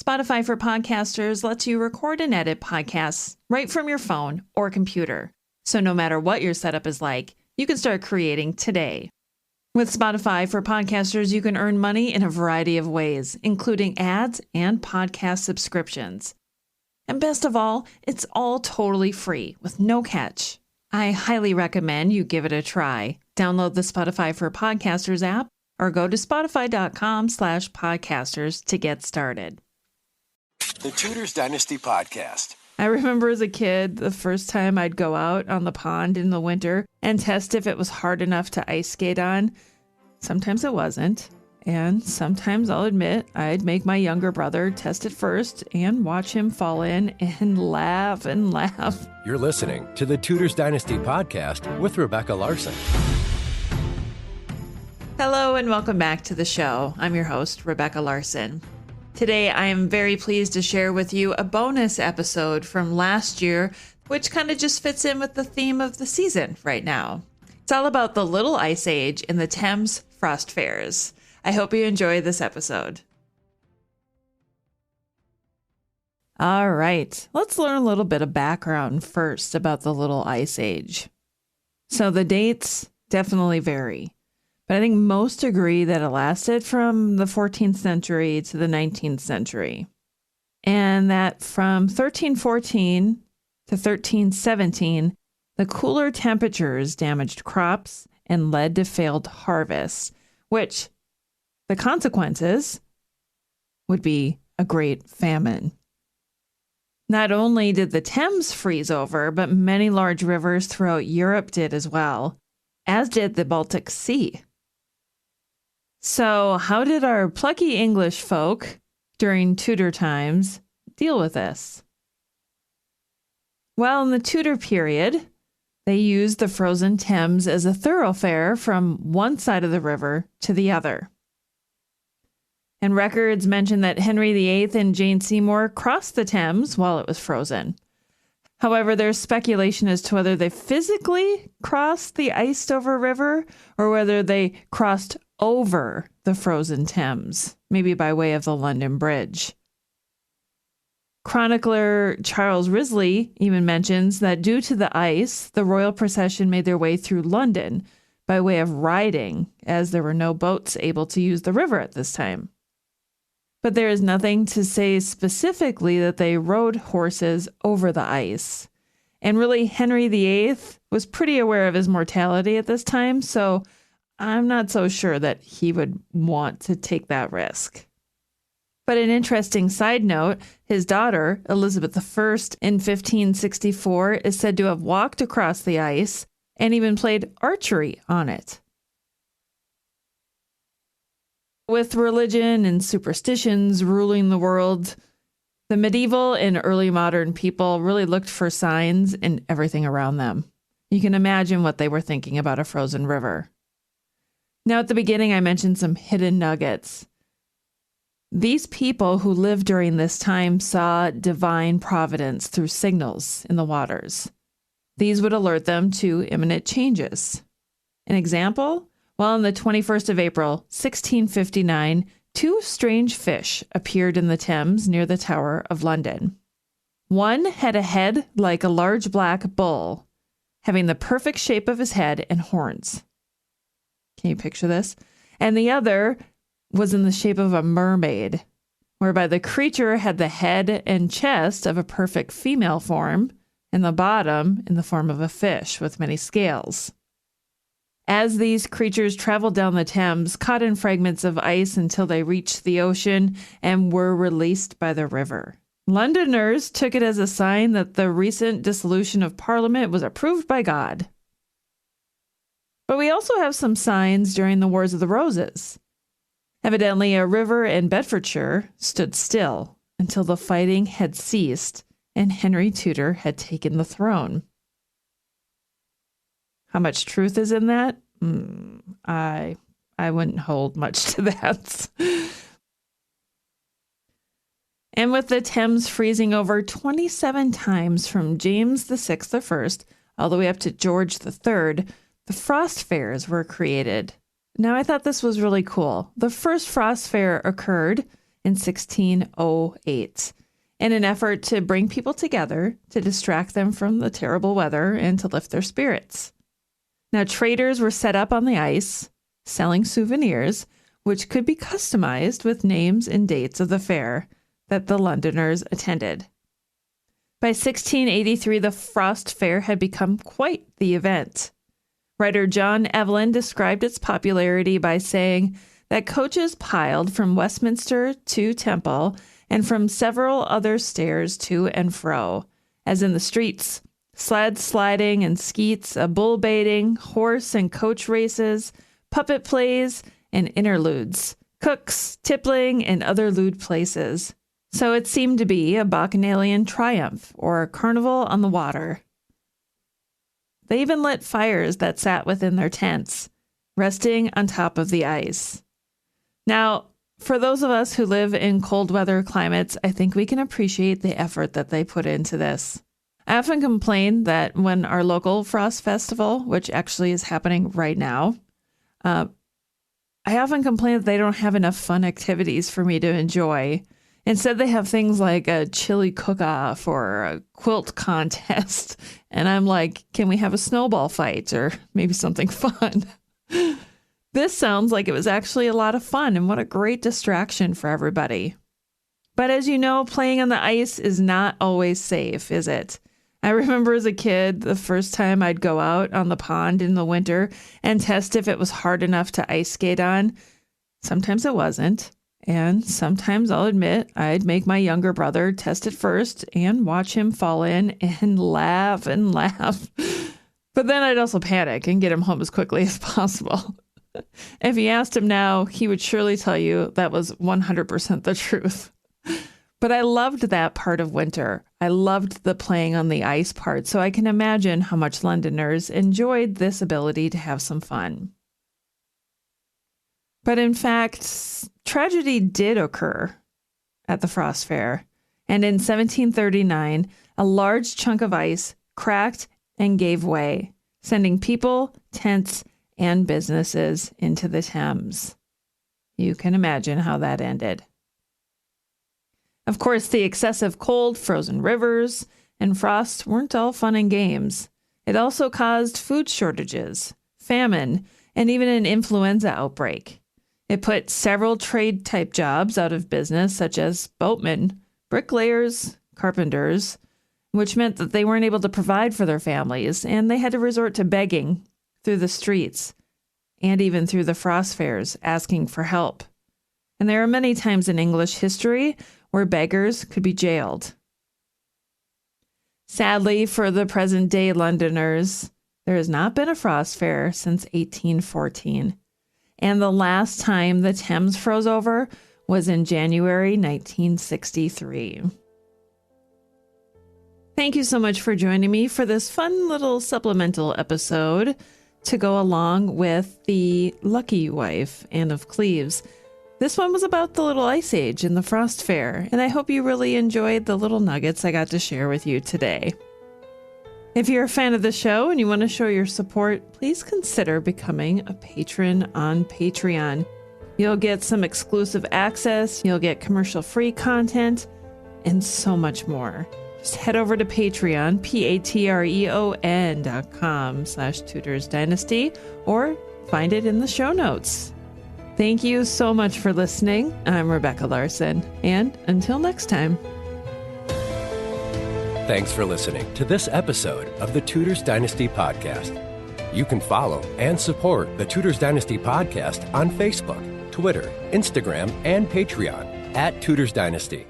Spotify for Podcasters lets you record and edit podcasts right from your phone or computer. So no matter what your setup is like, you can start creating today. With Spotify for Podcasters, you can earn money in a variety of ways, including ads and podcast subscriptions. And best of all, it's all totally free with no catch. I highly recommend you give it a try. Download the Spotify for Podcasters app or go to spotify.com/podcasters to get started. The Tudors Dynasty Podcast. I remember as a kid, the first time I'd go out on the pond in the winter and test if it was hard enough to ice skate on. Sometimes it wasn't. And sometimes I'll admit I'd make my younger brother test it first and watch him fall in and laugh and laugh. You're listening to the Tudors Dynasty Podcast with Rebecca Larson. Hello and welcome back to the show. I'm your host, Rebecca Larson. Today I am very pleased to share with you a bonus episode from last year, which kind of just fits in with the theme of the season right now. It's all about the Little Ice Age in the Thames Frost Fairs. I hope you enjoy this episode. All right, let's learn a little bit of background first about the Little Ice Age. So the dates definitely vary, but I think most agree that it lasted from the 14th century to the 19th century, and that from 1314 to 1317, the cooler temperatures damaged crops and led to failed harvests, which the consequences would be a great famine. Not only did the Thames freeze over, but many large rivers throughout Europe did as well, as did the Baltic Sea. So how did our plucky English folk during Tudor times deal with this? Well, in the Tudor period, they used the frozen Thames as a thoroughfare from one side of the river to the other. And records mention that Henry VIII and Jane Seymour crossed the Thames while it was frozen. However, there's speculation as to whether they physically crossed the iced-over river or whether they crossed over the frozen Thames, maybe by way of the London Bridge. Chronicler Charles Risley even mentions that due to the ice, the royal procession made their way through London by way of riding, as there were no boats able to use the river at this time. But there is nothing to say specifically that they rode horses over the ice. And really, Henry VIII was pretty aware of his mortality at this time, so I'm not so sure that he would want to take that risk. But an interesting side note, his daughter, Elizabeth I, in 1564, is said to have walked across the ice and even played archery on it. With religion and superstitions ruling the world, the medieval and early modern people really looked for signs in everything around them. You can imagine what they were thinking about a frozen river. Now, at the beginning, I mentioned some hidden nuggets. These people who lived during this time saw divine providence through signals in the waters. These would alert them to imminent changes. An example? Well, on the 21st of April, 1659, two strange fish appeared in the Thames near the Tower of London. One had a head like a large black bull, having the perfect shape of his head and horns. Can you picture this? And the other was in the shape of a mermaid, whereby the creature had the head and chest of a perfect female form, and the bottom in the form of a fish with many scales. As these creatures traveled down the Thames, caught in fragments of ice until they reached the ocean and were released by the river. Londoners took it as a sign that the recent dissolution of Parliament was approved by God. But we also have some signs during the Wars of the Roses. Evidently, a river in Bedfordshire stood still until the fighting had ceased and Henry Tudor had taken the throne. How much truth is in that? I wouldn't hold much to that. And with the Thames freezing over 27 times from James VI I all the way up to George III, the Frost Fairs were created. Now, I thought this was really cool. The first Frost Fair occurred in 1608 in an effort to bring people together, to distract them from the terrible weather, and to lift their spirits. Now, traders were set up on the ice, selling souvenirs, which could be customized with names and dates of the fair that the Londoners attended. By 1683, the Frost Fair had become quite the event. Writer John Evelyn described its popularity by saying that coaches piled from Westminster to Temple and from several other stairs to and fro, as in the streets, sled sliding and skeets, a bull baiting, horse and coach races, puppet plays, and interludes, cooks, tippling, and other lewd places. So it seemed to be a bacchanalian triumph or a carnival on the water. They even lit fires that sat within their tents, resting on top of the ice. Now, for those of us who live in cold weather climates, I think we can appreciate the effort that they put into this. I often complain that when our local Frost Festival, which actually is happening right now, I often complain that they don't have enough fun activities for me to enjoy. Instead, they have things like a chili cook-off or a quilt contest. And I'm like, can we have a snowball fight or maybe something fun? This sounds like it was actually a lot of fun, and what a great distraction for everybody. But as you know, playing on the ice is not always safe, is it? I remember as a kid, the first time I'd go out on the pond in the winter and test if it was hard enough to ice skate on. Sometimes it wasn't. And sometimes I'll admit I'd make my younger brother test it first and watch him fall in and laugh and laugh. But then I'd also panic and get him home as quickly as possible. If you asked him now, he would surely tell you that was 100% the truth. But I loved that part of winter. I loved the playing on the ice part, so I can imagine how much Londoners enjoyed this ability to have some fun. But in fact, tragedy did occur at the Frost Fair, and in 1739, a large chunk of ice cracked and gave way, sending people, tents, and businesses into the Thames. You can imagine how that ended. Of course, the excessive cold, frozen rivers, and frost weren't all fun and games. It also caused food shortages, famine, and even an influenza outbreak. It put several trade-type jobs out of business, such as boatmen, bricklayers, carpenters, which meant that they weren't able to provide for their families, and they had to resort to begging through the streets and even through the Frost Fairs, asking for help. And there are many times in English history where beggars could be jailed. Sadly, for the present-day Londoners, there has not been a Frost Fair since 1814. And the last time the Thames froze over was in January 1963. Thank you so much for joining me for this fun little supplemental episode to go along with the Lucky Wife, Anne of Cleves. This one was about the Little Ice Age and the Frost Fair, and I hope you really enjoyed the little nuggets I got to share with you today. If you're a fan of the show and you want to show your support, please consider becoming a patron on Patreon. You'll get some exclusive access, you'll get commercial-free content, and so much more. Just head over to Patreon, patreon.com/Tudors Dynasty, or find it in the show notes. Thank you so much for listening. I'm Rebecca Larson, and until next time. Thanks for listening to this episode of the Tudors Dynasty Podcast. You can follow and support the Tudors Dynasty Podcast on Facebook, Twitter, Instagram, and Patreon @Tudors Dynasty.